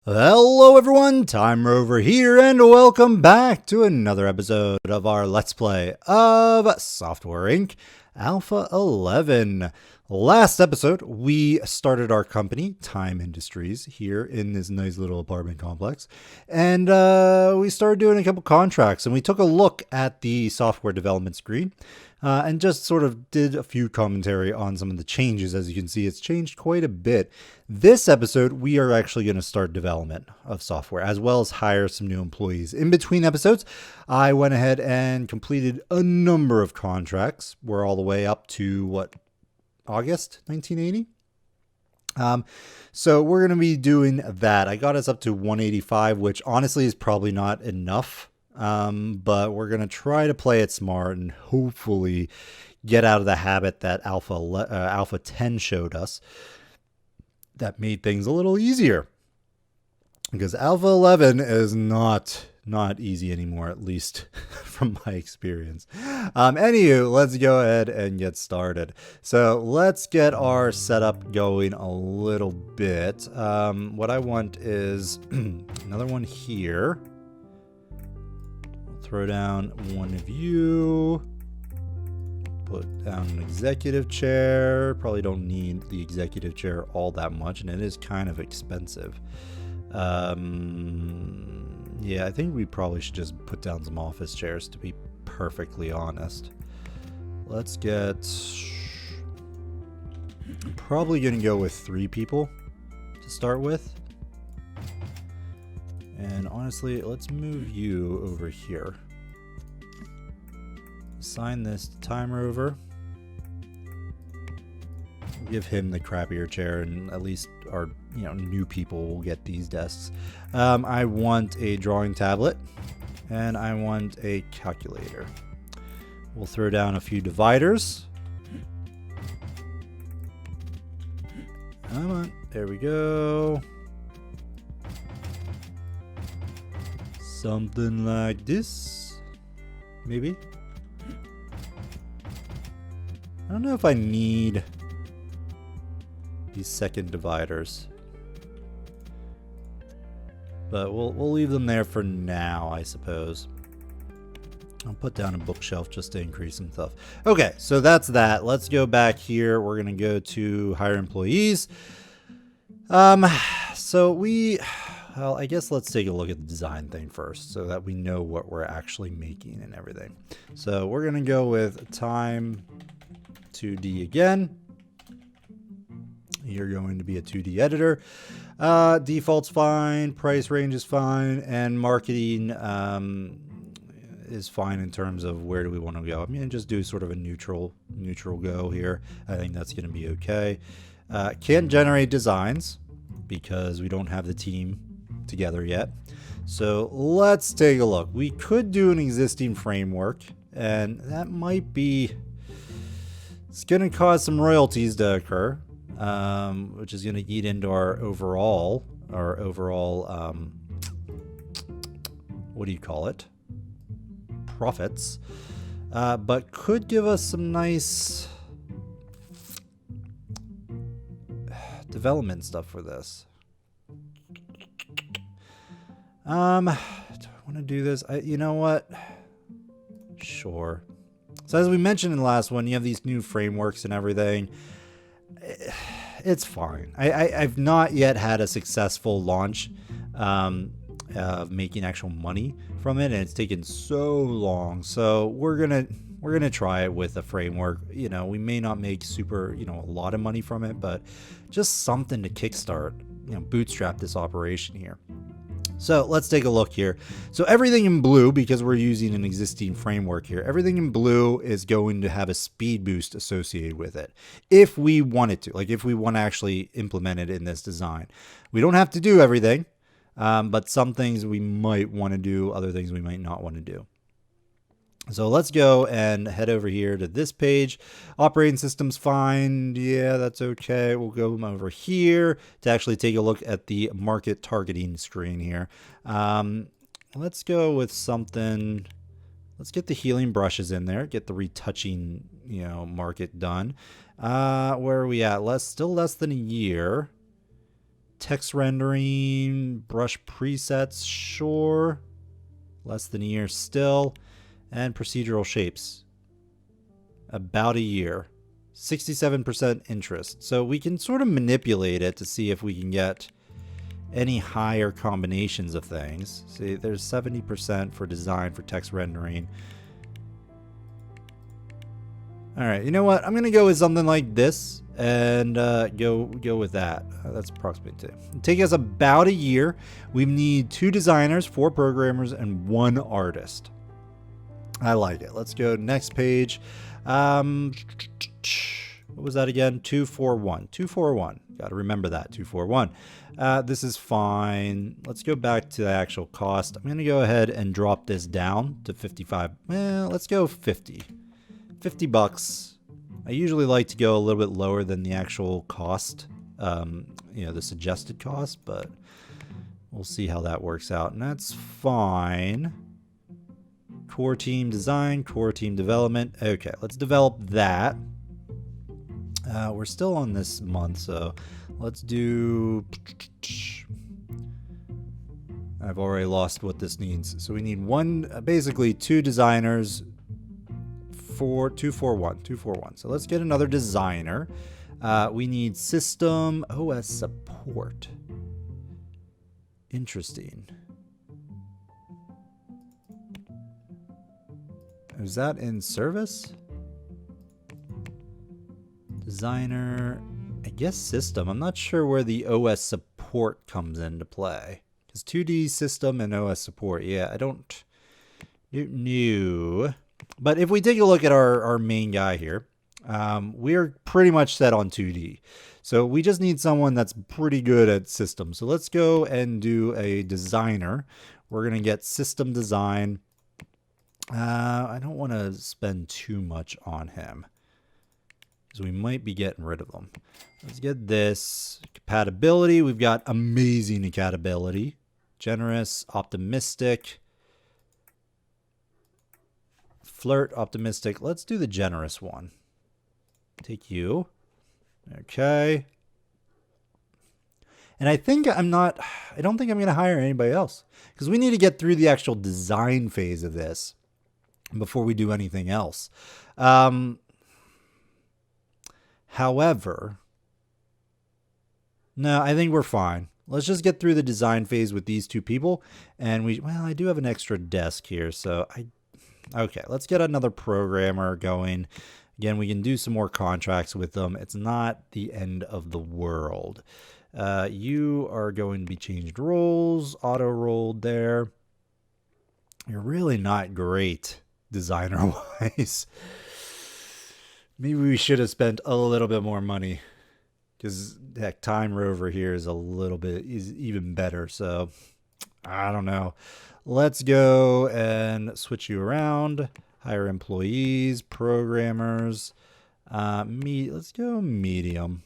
Hello everyone, Time Rover here, and welcome back to another episode of our Let's Play of Software Inc. Alpha 11. Last episode, we started our company, Time Industries, here in this nice little apartment complex, and we started doing a couple contracts, and we took a look at the software development screen, and just sort of did a few commentary on some of the changes. As you can see, it's changed quite a bit. This episode, we are actually going to start development of software, as well as hire some new employees. In between episodes, I went ahead and completed a number of contracts. We're all the way up to, August 1980? So we're going to be doing that. I got us up to 185, which honestly is probably not enough. But we're going to try to play it smart and hopefully get out of the habit that Alpha 10 showed us that made things a little easier. Because Alpha 11 is not easy anymore, at least from my experience. Anywho, let's go ahead and get started. So let's get our setup going a little bit. What I want is another one here. Throw down one of you. Put down an executive chair. Probably don't need the executive chair all that much, and it is kind of expensive. Yeah, I think we probably should just put down some office chairs, to be perfectly honest. Let's get... I'm probably going to go with 3 people to start with. And honestly, let's move you over here. Assign this to Time Rover. Give him the crappier chair, and at least our new people will get these desks. I want a drawing tablet, and I want a calculator. We'll throw down a few dividers. Come on, there we go. Something like this, maybe. I don't know if I need these second dividers, but we'll leave them there for now, I suppose. I'll put down a bookshelf just to increase some stuff. Okay, so that's that. Let's go back here. We're gonna go to hire employees. Well, I guess let's take a look at the design thing first so that we know what we're actually making and everything. So we're going to go with Time 2D again. You're going to be a 2D editor. Default's fine. Price range is fine. And marketing is fine in terms of where do we want to go. I'm going to just do sort of a neutral go here. I think that's going to be okay. Can't generate designs because we don't have the team together yet. So let's take a look. We could do an existing framework, and that might be, it's going to cause some royalties to occur, which is going to eat into our overall what do you call it, profits, but could give us some nice development stuff for this. Do I want to do this? You know what? Sure. So as we mentioned in the last one, you have these new frameworks and everything. It's fine. I've not yet had a successful launch of making actual money from it, and it's taken so long. So we're gonna try it with a framework. We may not make super a lot of money from it, but just something to kickstart, bootstrap this operation here. So let's take a look here. So everything in blue, because we're using an existing framework here, everything in blue is going to have a speed boost associated with it. If we wanted to, like if we want to actually implement it in this design. We don't have to do everything, but some things we might want to do, other things we might not want to do. So let's go and head over here to this page. Operating system's fine. Yeah, that's okay. We'll go over here to actually take a look at the market targeting screen here. Let's go with something. Let's get the healing brushes in there. Get the retouching, market done. Where are we at? Still less than a year. Text rendering, brush presets, sure. Less than a year still. And procedural shapes. About a year. 67% interest. So we can sort of manipulate it to see if we can get any higher combinations of things. See, there's 70% for design for text rendering. All right, you know what? I'm gonna go with something like this and go with that. That's approximately 2. It'll take us about a year. We need 2 designers, 4 programmers, and 1 artist. I like it. Let's go next page. What was that again? 241. 241. Got to remember that. 241. This is fine. Let's go back to the actual cost. I'm going to go ahead and drop this down to 55. Well, let's go 50. 50 bucks. I usually like to go a little bit lower than the actual cost, you know, the suggested cost, but we'll see how that works out. And that's fine. Core team design, core team development. Okay, let's develop that. We're still on this month, so let's do... I've already lost what this needs. So we need basically 2 designers for 241. So let's get another designer. We need system OS support. Interesting. Is that in service? Designer, I guess system. I'm not sure where the OS support comes into play. Because 2D system and OS support, yeah, I don't know. But if we take a look at our main guy here, we're pretty much set on 2D. So we just need someone that's pretty good at system. So let's go and do a designer. We're going to get system design. I don't want to spend too much on him, because we might be getting rid of them. Let's get this. Compatibility. We've got amazing compatibility. Generous, optimistic. Flirt, optimistic. Let's do the generous one. Take you. Okay. And I don't think I'm going to hire anybody else, because we need to get through the actual design phase of this before we do anything else. However, no, I think we're fine. Let's just get through the design phase with these 2 people. And well, I do have an extra desk here, so okay, let's get another programmer going. Again, we can do some more contracts with them. It's not the end of the world. You are going to be changed roles, auto rolled there. You're really not great designer wise. Maybe we should have spent a little bit more money, because heck, Time Rover here is even better. So I don't know. Let's go and switch you around. Hire employees, programmers. Let's go medium.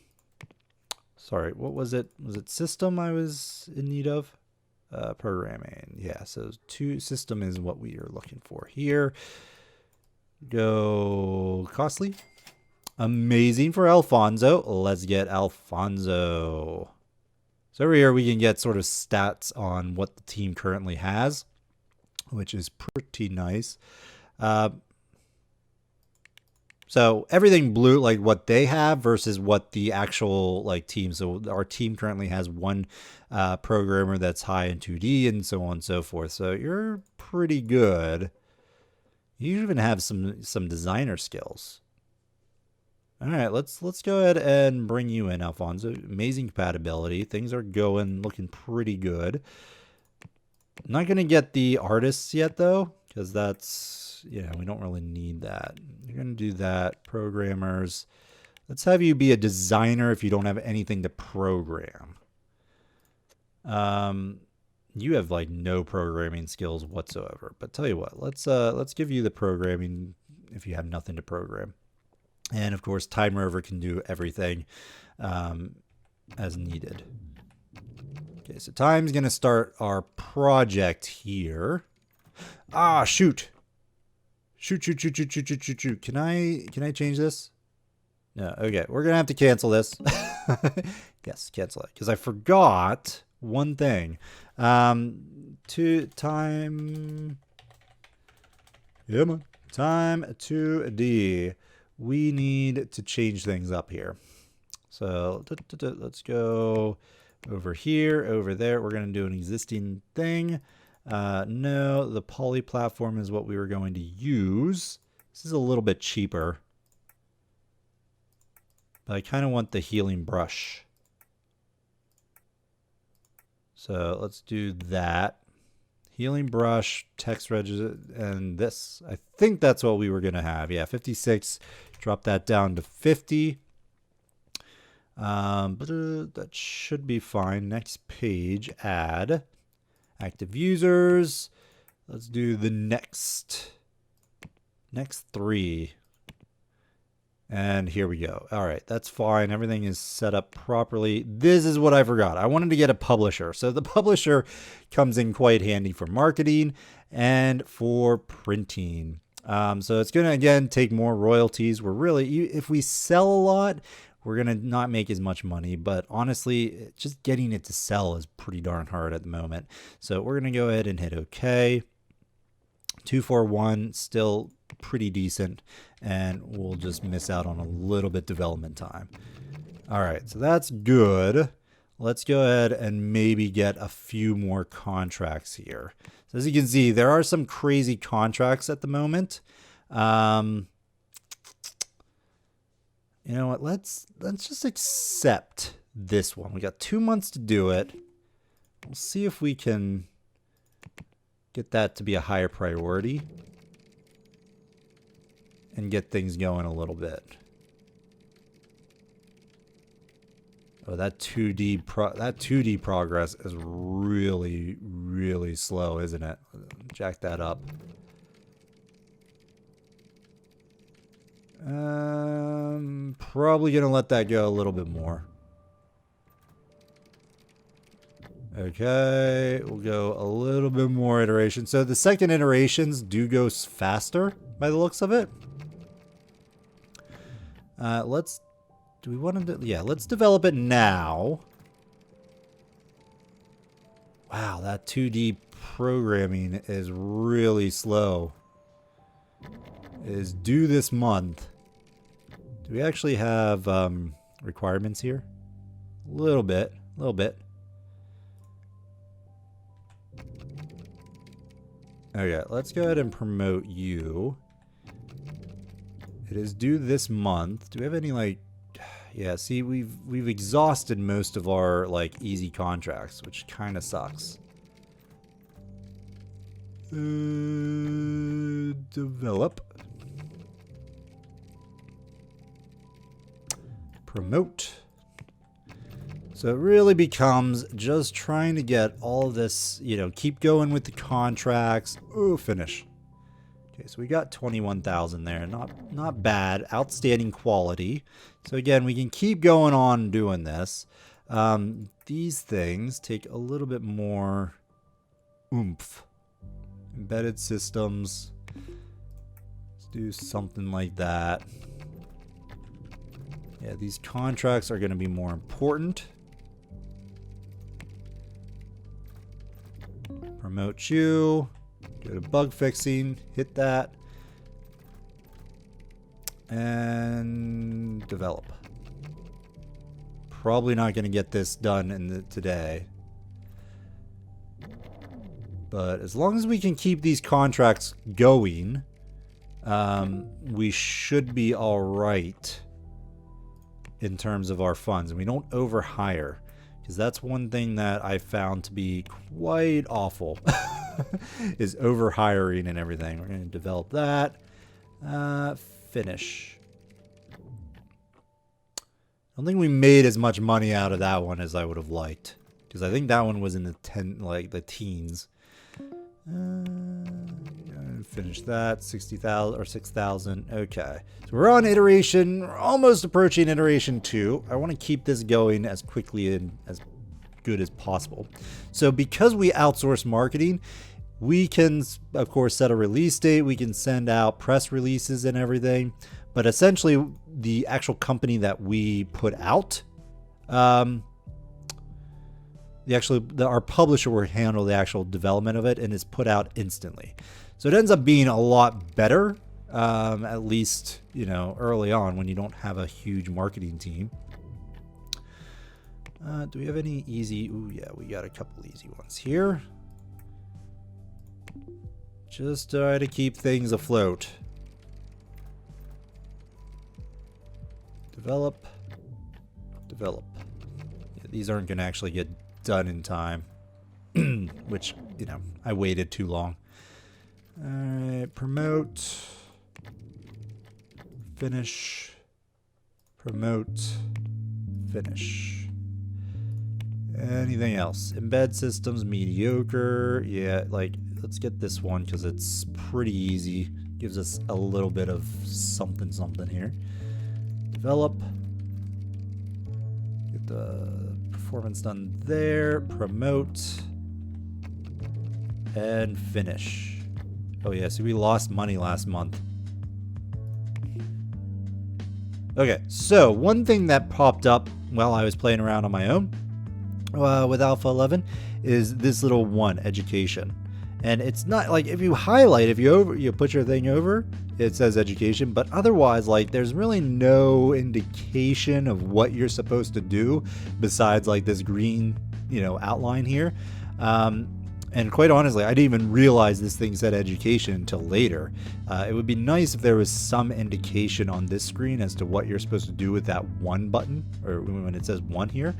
Sorry, what was it? Was it system I was in need of? Programming. Yeah, so 2 system is what we are looking for here. Go costly. Amazing for Alfonso. Let's get Alfonso. So over here we can get sort of stats on what the team currently has, which is pretty nice. So everything blue, like what they have versus what the actual like team. So our team currently has 1 programmer that's high in 2D and so on and so forth. So you're pretty good. You even have some designer skills. All right, let's go ahead and bring you in, Alfonso. Amazing compatibility. Things are looking pretty good. I'm not going to get the artists yet, though, because that's, we don't really need that. You're going to do that. Programmers. Let's have you be a designer if you don't have anything to program. You have like no programming skills whatsoever. But tell you what, let's give you the programming if you have nothing to program. And of course, Time Rover can do everything as needed. Okay, so Time's gonna start our project here. Ah, shoot. Shoot. Can I change this? No, okay. We're going to have to cancel this. Yes, cancel it. Because I forgot one thing. To time... Yeah, man. Time 2D. We need to change things up here. So let's go over here, over there. We're going to do an existing thing. No, the poly platform is what we were going to use. This is a little bit cheaper. But I kind of want the healing brush. So let's do that. Healing brush, text register, and this. I think that's what we were going to have. Yeah, 56. Drop that down to 50. But that should be fine. Next page, add active users. Let's do the next 3. And here we go. All right, that's fine. Everything is set up properly. This is what I forgot. I wanted to get a publisher. So the publisher comes in quite handy for marketing and for printing. So it's going to, again, take more royalties. We're really, if we sell a lot, we're going to not make as much money. But honestly, just getting it to sell is pretty darn hard at the moment. So we're going to go ahead and hit OK. 241, still pretty decent, and we'll just miss out on a little bit development time. All right, so that's good. Let's go ahead and maybe get a few more contracts here. So as you can see, there are some crazy contracts at the moment. You know what? Let's just accept this one. We got 2 months to do it. We'll see if we can get that to be a higher priority and get things going a little bit. Oh, that 2D progress is really, really slow, isn't it? Jack that up. Probably gonna let that go a little bit more. Okay, we'll go a little bit more iteration. So the second iterations do go faster by the looks of it. Do we want to, yeah, let's develop it now. Wow, that 2D programming is really slow. It is due this month. Do we actually have requirements here? A little bit. Okay, let's go ahead and promote you. It is due this month. Do we have any, like... Yeah, see, we've exhausted most of our, like, easy contracts, which kind of sucks. Develop. Promote. So it really becomes just trying to get all of this, you know, keep going with the contracts. Ooh, finish. Okay, so we got 21,000 there. Not bad. Outstanding quality. So again, we can keep going on doing this. These things take a little bit more oomph. Embedded systems. Let's do something like that. Yeah, these contracts are going to be more important. Promote you. Go to bug fixing, hit that, and develop. Probably not going to get this done today. But as long as we can keep these contracts going, we should be all right in terms of our funds. And we don't overhire, because that's one thing that I found to be quite awful. Is overhiring and everything. We're going to develop that. Finish. I don't think we made as much money out of that one as I would have liked, because I think that one was in the teens. Finish that. 60,000 or 6,000. Okay. So we're on iteration. We're almost approaching iteration 2. I want to keep this going as quickly and as good as possible. So because we outsource marketing, we can, of course, set a release date. We can send out press releases and everything. But essentially, the actual company that we put out, our publisher will handle the actual development of it, and it's put out instantly. So it ends up being a lot better, at least, you know, early on when you don't have a huge marketing team. Do we have any easy? Ooh, yeah, we got a couple easy ones here. Just try to keep things afloat. Develop. Yeah, these aren't going to actually get done in time, which, you know, I waited too long. All right, promote. Finish. Promote. Finish. Anything else? Embed systems, mediocre. Yeah, like, let's get this one because it's pretty easy. Gives us a little bit of something here. Develop. Get the performance done there. Promote. And finish. Oh yeah, so we lost money last month. Okay, so one thing that popped up while I was playing around on my own with Alpha 11 is this little one, education. And it's not like if you highlight, if you put your thing over, it says education, but otherwise, like, there's really no indication of what you're supposed to do besides like this green, you know, outline here. And quite honestly, I didn't even realize this thing said education until later. It would be nice if there was some indication on this screen as to what you're supposed to do with that one button, or when it says one here.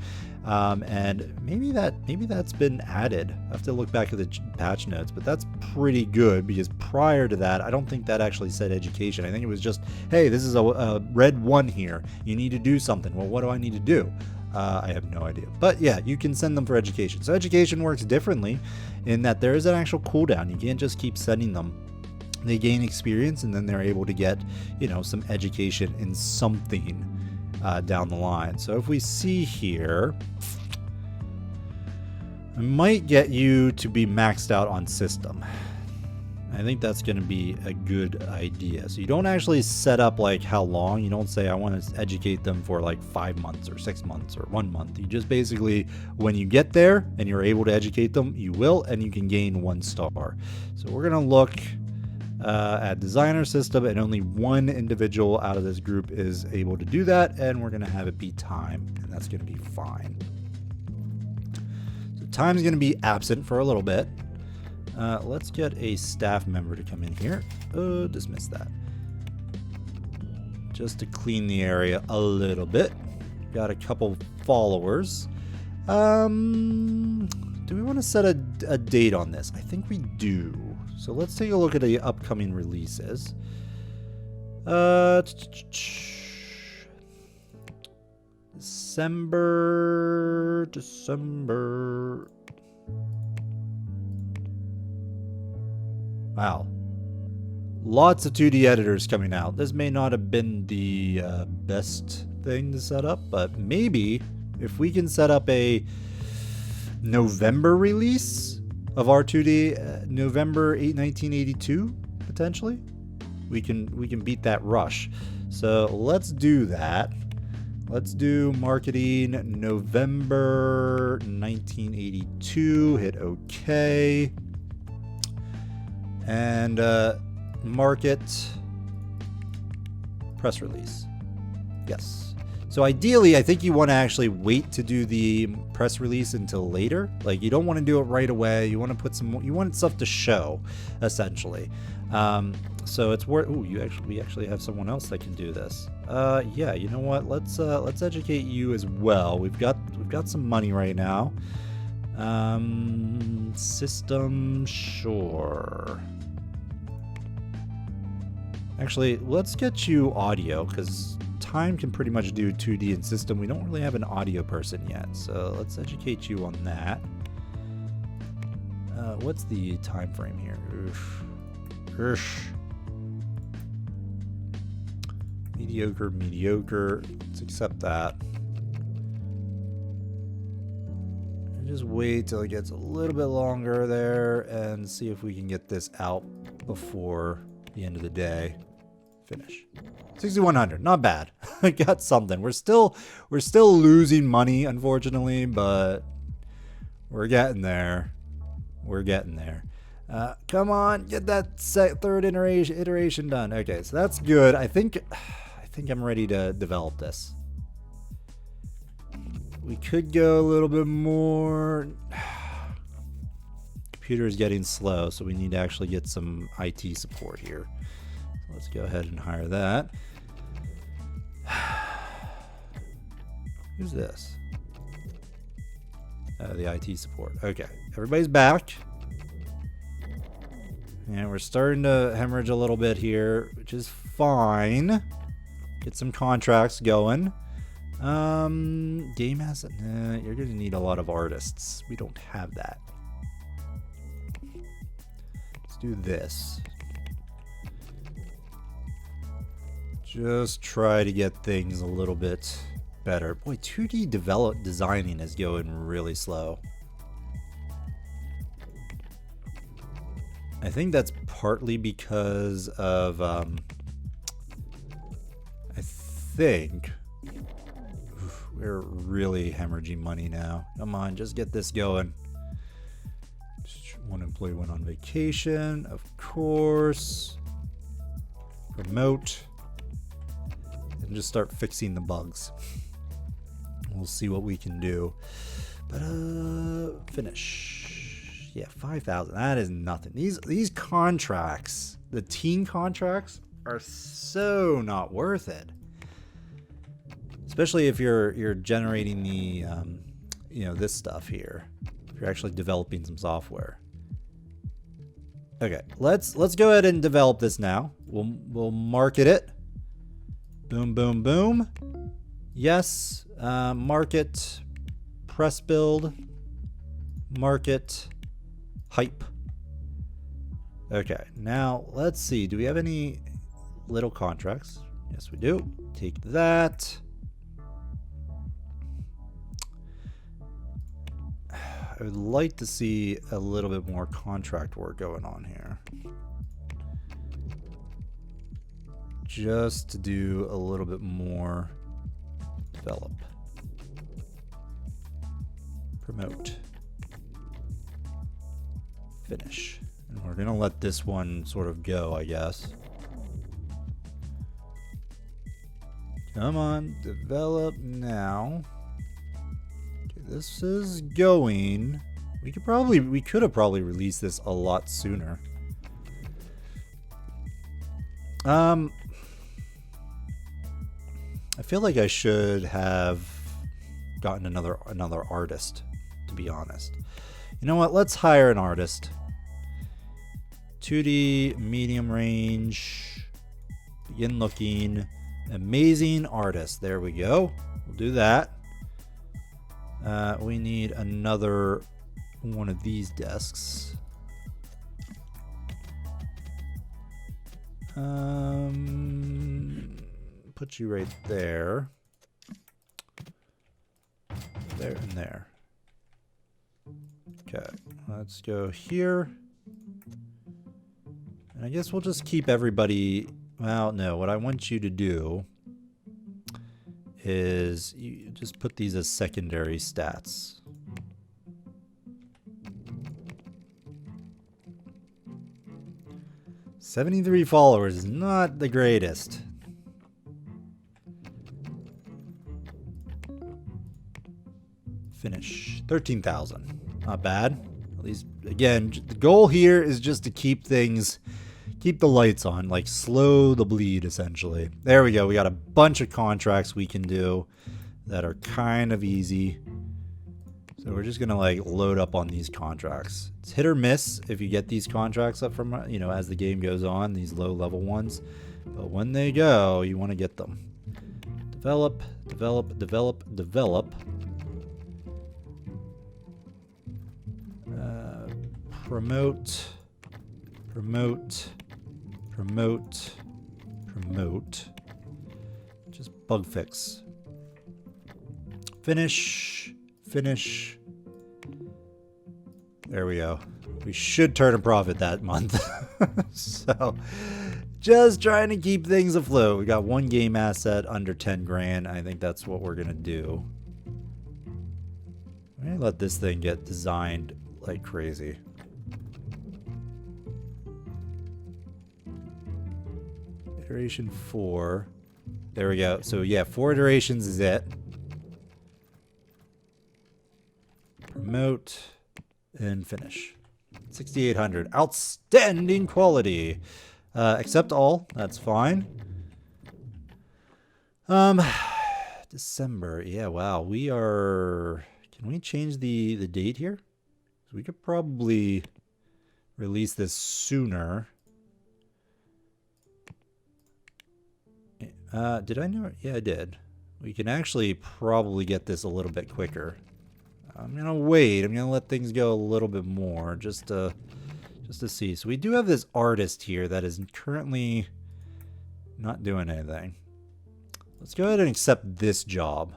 And maybe that's been added. I have to look back at the patch notes, but that's pretty good because prior to that, I don't think that actually said education. I think it was just, hey, this is a red one here. You need to do something. Well, what do I need to do? I have no idea. But yeah, you can send them for education. So education works differently in that there is an actual cooldown. You can't just keep sending them. They gain experience and then they're able to get, you know, some education in something down the line. So if we see here, I might get you to be maxed out on system. I think that's going to be a good idea. So you don't actually set up like how long. You don't say I want to educate them for like 5 months or 6 months or 1 month. You just basically, when you get there and you're able to educate them, you will, and you can gain 1 star. So we're going to look at designer system, and only one individual out of this group is able to do that, and we're going to have it be time, and that's going to be fine. So time's going to be absent for a little bit. Let's get a staff member to come in here. Dismiss that. Just to clean the area a little bit. Got a couple followers. Do we want to set a date on this? I think we do. So let's take a look at the upcoming releases. December. Wow. Lots of 2D editors coming out. This may not have been the best thing to set up, but maybe if we can set up a November release of our 2D, November 8, 1982, potentially, we can beat that rush. So let's do that. Let's do marketing November 1982, hit OK. And market press release. Yes. So ideally, I think you want to actually wait to do the press release until later. Like, you don't want to do it right away. You want to put some. You want stuff to show, essentially. So it's worth. Ooh, we actually have someone else that can do this. Yeah. You know what? Let's educate you as well. We've got some money right now. System, sure. Actually, let's get you audio, because time can pretty much do 2D and system. We don't really have an audio person yet, so let's educate you on that. What's the time frame here? Mediocre. Let's accept that. And just wait till it gets a little bit longer there and see if we can get this out before the end of the day. Finish. 6,100. Not bad. I got something. We're still losing money, unfortunately, but we're getting there. We're getting there. Come on, get that third iteration done. Okay, so that's good. I think I'm ready to develop this. We could go a little bit more. Computer is getting slow, so we need to actually get some IT support here. So let's go ahead and hire that. Who's this? The IT support. Okay, everybody's back. And we're starting to hemorrhage a little bit here, which is fine. Get some contracts going. Game asset. Nah, you're gonna need a lot of artists. We don't have that. Let's do this. Just try to get things a little bit better. Boy, 2D designing is going really slow. I think that's partly because of, I think we're really hemorrhaging money now. Come on, just get this going. One employee went on vacation, of course. Promote. And just start fixing the bugs. We'll see what we can do. But, finish. Yeah, 5,000. That is nothing. These contracts, the team contracts, are so not worth it. Especially if you're generating the, this stuff here. If you're actually developing some software. Okay, let's go ahead and develop this now. We'll market it. Boom, boom, boom. Yes. Market. Press build. Market. Hype. Okay, now let's see. Do we have any little contracts? Yes, we do. Take that. I would like to see a little bit more contract work going on here. Just to do a little bit more. Develop. Promote. Finish. And we're going to let this one sort of go, I guess. Come on, develop now. Okay, this is going. We could have probably released this a lot sooner. I feel like I should have gotten another artist, to be honest. You know what? Let's hire an artist. 2D, medium range, begin looking, amazing artist. There we go. We'll do that. We need another one of these desks. Put you right there. There and there. Okay, let's go here. And I guess we'll just keep everybody. Well, no, what I want you to do is you just put these as secondary stats. $73 followers is not the greatest. Finish. 13,000. Not bad. At least, again, the goal here is just to keep things, keep the lights on, like slow the bleed, essentially. There we go. We got a bunch of contracts we can do that are kind of easy. So we're just going to like load up on these contracts. It's hit or miss if you get these contracts up from, as the game goes on, these low level ones. But when they go, you want to get them. Develop, develop, develop, develop. Promote, promote, promote, promote. Just bug fix. Finish, finish. There we go. We should turn a profit that month. So Just trying to keep things afloat. We got one game asset under 10 grand. I think that's what we're going to do. We're going to let this thing get designed like crazy. Iteration 4. There we go. So yeah, 4 iterations is it. Promote and finish. 6,800. Outstanding quality. Accept all. That's fine. December. Yeah, wow. We are... Can we change the date here? So we could probably release this sooner. Did I know? Yeah, I did. We can actually probably get this a little bit quicker. I'm going to wait. I'm going to let things go a little bit more just to see. So we do have this artist here that is currently not doing anything. Let's go ahead and accept this job.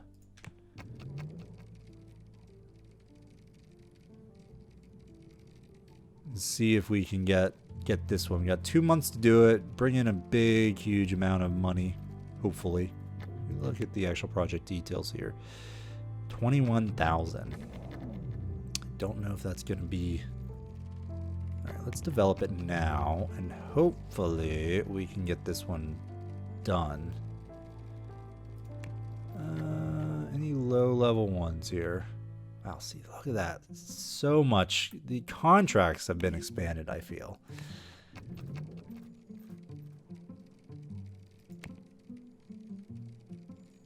Let's see if we can get this one. We got 2 months to do it. Bring in a big, huge amount of money, hopefully. Look at the actual project details here. 21,000. Don't know if that's going to be... Alright, let's develop it now, and hopefully we can get this one done. Any low-level ones here? Wow, see, look at that. So much. The contracts have been expanded, I feel.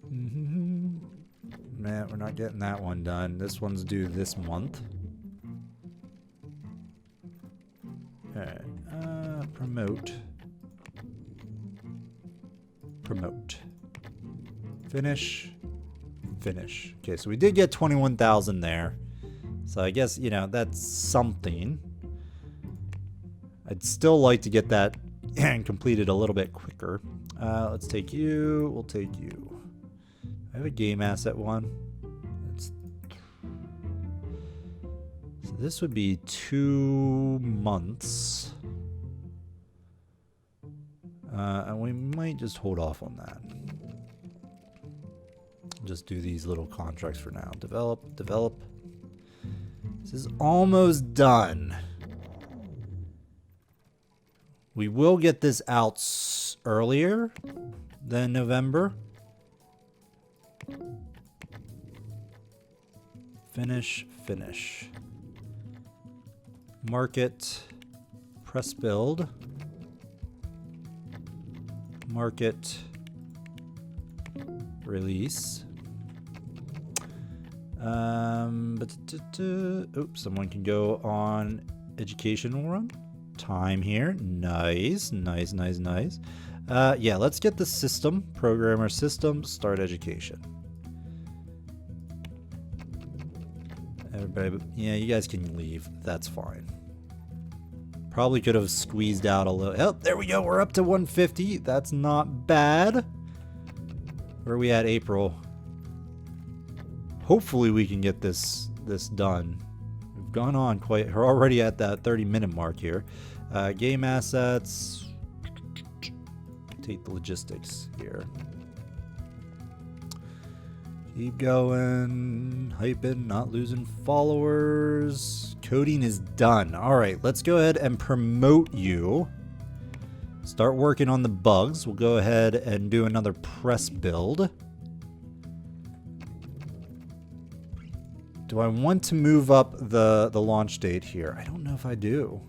Man, we're not getting that one done. This one's due this month. Alright, promote. Promote. Finish. Finish. Okay, so we did get 21,000 there. So I guess, you know, that's something. I'd still like to get that completed a little bit quicker. Let's take you. We'll take you. I have a game asset one. So this would be 2 months. And we might just hold off on that. Just do these little contracts for now. Develop, develop. This is almost done. We will get this out earlier than November. Finish, finish. Market, press build. Market, release. Oops, someone can go on educational run. Time here. Nice, nice, nice, nice. Yeah, let's get the system, programmer system, start education. Everybody, yeah, you guys can leave. That's fine. Probably could have squeezed out a little. Oh, there we go. We're up to 150. That's not bad. Where are we at, April? Hopefully we can get this done. We've gone on quite. We're already at that 30-minute mark here. Game assets. Take the logistics here. Keep going. Hyping, not losing followers. Coding is done. All right, let's go ahead and promote you. Start working on the bugs. We'll go ahead and do another press build. Do I want to move up the launch date here? I don't know if I do.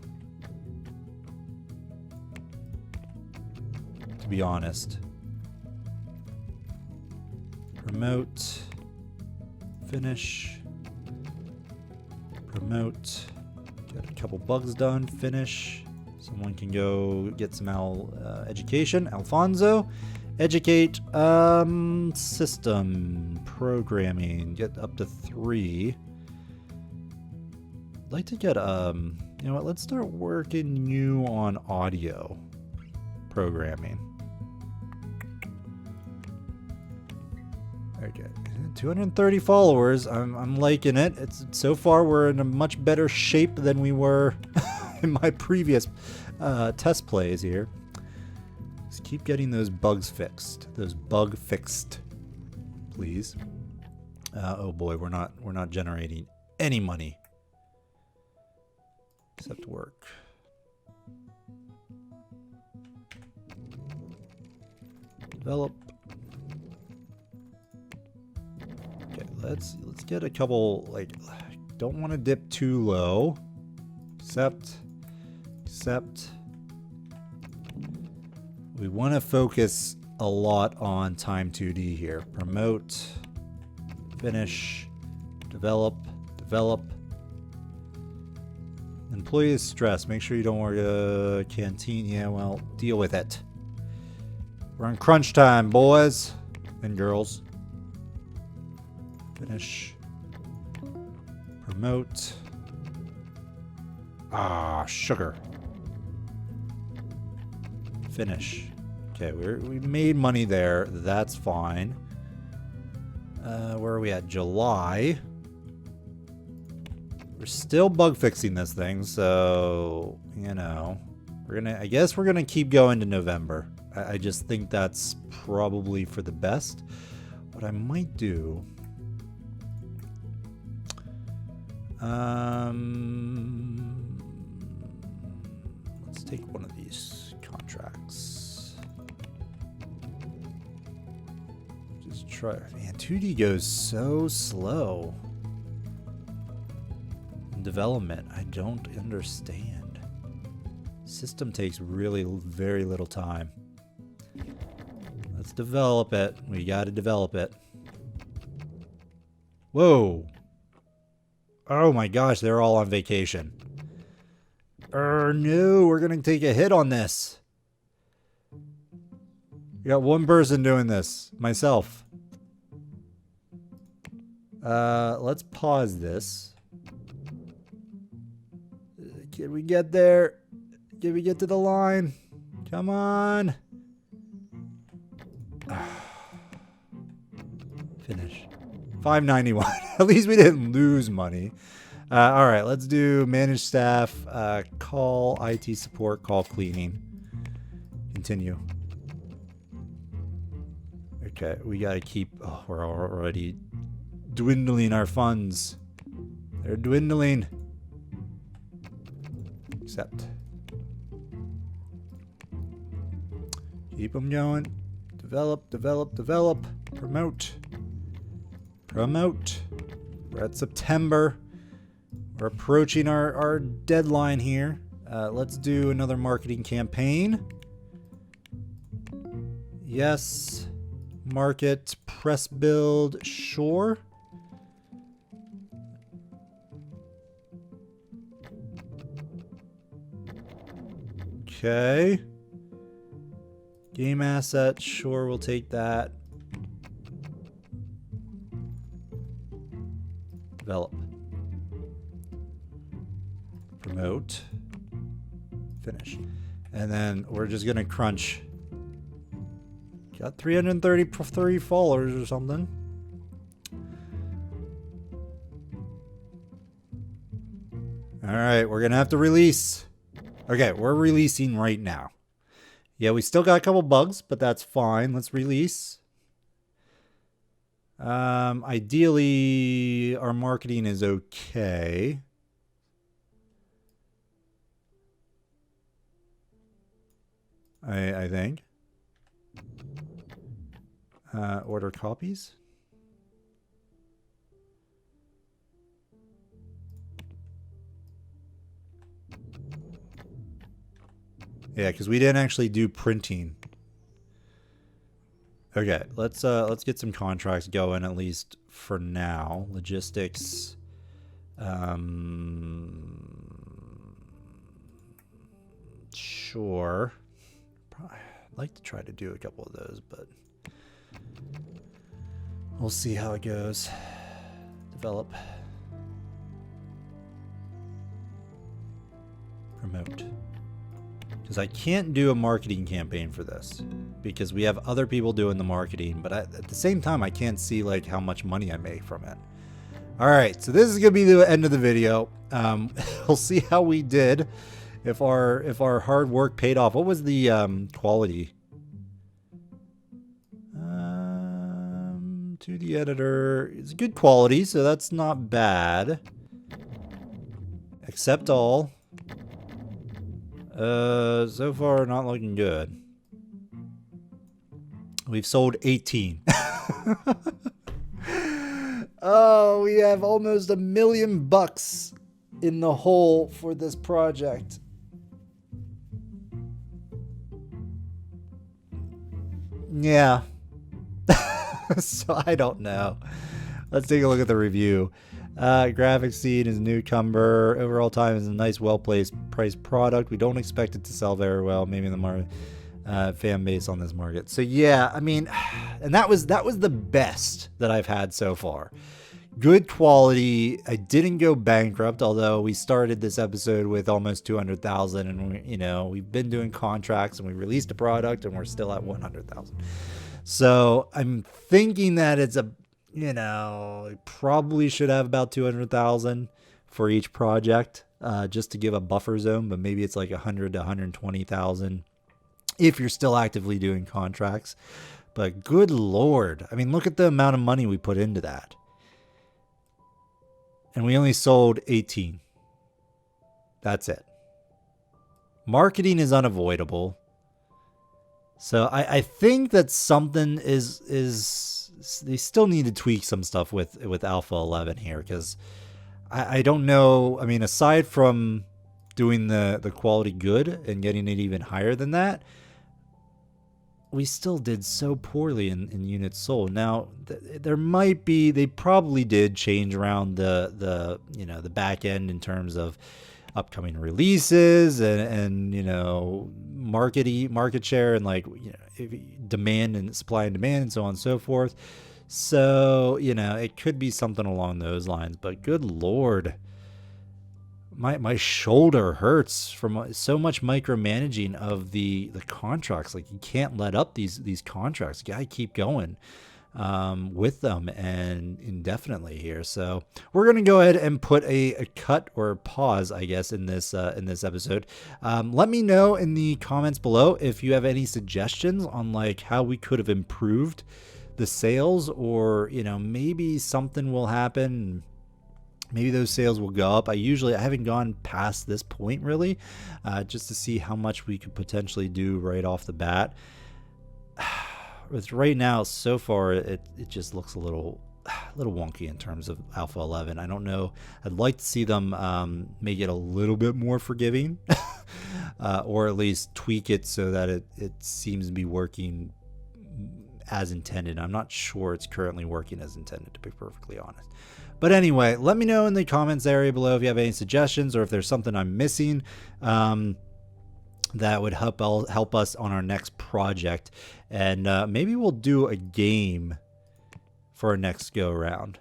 To be honest. Promote. Finish. Promote. Get a couple bugs done. Finish. Someone can go get some education. Alfonso. Educate. System. Programming. Get up to 3. I'd like to get, you know what? Let's start working new on audio programming. Okay, 230 followers. I'm liking it. It's so far we're in a much better shape than we were in my previous test plays here. Just keep getting those bugs fixed. Those bug fixed, please. Oh boy, we're not generating any money except work. Develop. Okay, let's get a couple, like, don't want to dip too low. Accept. We want to focus a lot on time 2D here. Promote, finish, develop. Employee stress. Make sure you don't work a canteen. Yeah, well, deal with it. We're on crunch time, boys and girls. Finish. Promote. Ah, sugar. Finish. Okay, we made money there. That's fine. Where are we at? July. We're still bug fixing this thing, so you know, I guess we're gonna keep going to November. I just think that's probably for the best. What I might do, let's take one of these contracts. Just try. Man, 2D goes so slow. Development, I don't understand. System takes really very little time. Let's develop it. We got to develop it. Whoa. Oh my gosh, they're all on vacation. No, we're going to take a hit on this. We got one person doing this. Myself. Let's pause this. Can we get there? Can we get to the line? Come on. Finish. 591. At least we didn't lose money. All right, let's do manage staff, call IT support, call cleaning. Continue. Okay, we got to keep... Oh, we're already dwindling our funds. They're dwindling. Accept. Keep them going. Develop. Promote. We're at September. We're approaching our deadline here. Let's do another marketing campaign. Yes. Market. Press build. Sure. Okay. Game asset, sure, we'll take that. Develop. Promote. Finish. And then we're just gonna crunch. Got 333 followers or something. Alright, we're gonna have to release. Okay, we're releasing right now. Yeah, we still got a couple bugs, but that's fine. Let's release. Ideally, our marketing is okay. I think. Order copies. Yeah, because we didn't actually do printing. Okay, let's get some contracts going at least for now. Logistics. Sure. Probably, I'd like to try to do a couple of those, but we'll see how it goes. Develop. Promote. Because I can't do a marketing campaign for this because we have other people doing the marketing, but at the same time I can't see like how much money I make from it. All right, so this is gonna be the end of the video. We'll see how we did, if our hard work paid off. What was the quality 2D editor is good quality, so that's not bad. Accept all. So far not looking good. We've sold 18. Oh, we have almost $1 million in the hole for this project. Yeah. So I don't know. Let's take a look at the review. Graphics scene is newcomer. Overall time is a nice, well-placed priced product. We don't expect it to sell very well. Maybe in the market, fan base on this market. So yeah, I mean, and that was the best that I've had so far. Good quality. I didn't go bankrupt, although we started this episode with almost 200,000, and we've been doing contracts and we released a product and we're still at 100,000. So I'm thinking that it's probably should have about 200,000 for each project, just to give a buffer zone, but maybe it's like 100 to 120,000 if you're still actively doing contracts. But good Lord, I mean, look at the amount of money we put into that. And we only sold 18. That's it. Marketing is unavoidable. So I think that something is they still need to tweak some stuff with Alpha 11 here, because I don't know. I mean, aside from doing the quality good and getting it even higher than that, we still did so poorly in units sold. Now, there might be, they probably did change around the back end in terms of upcoming releases and market share and demand and supply and demand and so on and so forth. So, it could be something along those lines, but good Lord, my shoulder hurts from so much micromanaging of the contracts. Like, you can't let up these contracts. You gotta keep going with them and indefinitely here. So we're gonna go ahead and put a cut or a pause, I guess, in this episode. Let me know in the comments below if you have any suggestions on how we could have improved the sales, or maybe something will happen. Maybe those sales will go up. I haven't gone past this point really, just to see how much we could potentially do right off the bat. With right now, so far, it just looks a little wonky in terms of Alpha 11. I don't know. I'd like to see them make it a little bit more forgiving, or at least tweak it so that it seems to be working as intended. I'm not sure it's currently working as intended, to be perfectly honest. But anyway, let me know in the comments area below if you have any suggestions, or if there's something I'm missing that would help us on our next project. And maybe we'll do a game for our next go around.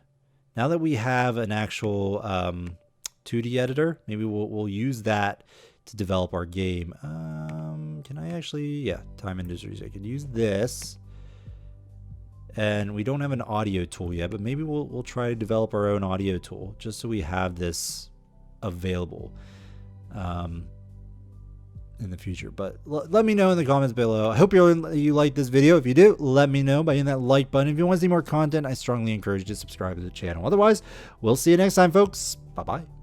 Now that we have an actual 2D editor, maybe we'll use that to develop our game. Can I actually? Yeah, Time Industries. I could use this. And we don't have an audio tool yet, but maybe we'll try to develop our own audio tool just so we have this available in the future. But let me know in the comments below. I hope you like this video. If you do, let me know by hitting that like button. If you want to see more content, I strongly encourage you to subscribe to the channel. Otherwise, we'll see you next time, folks. Bye-bye.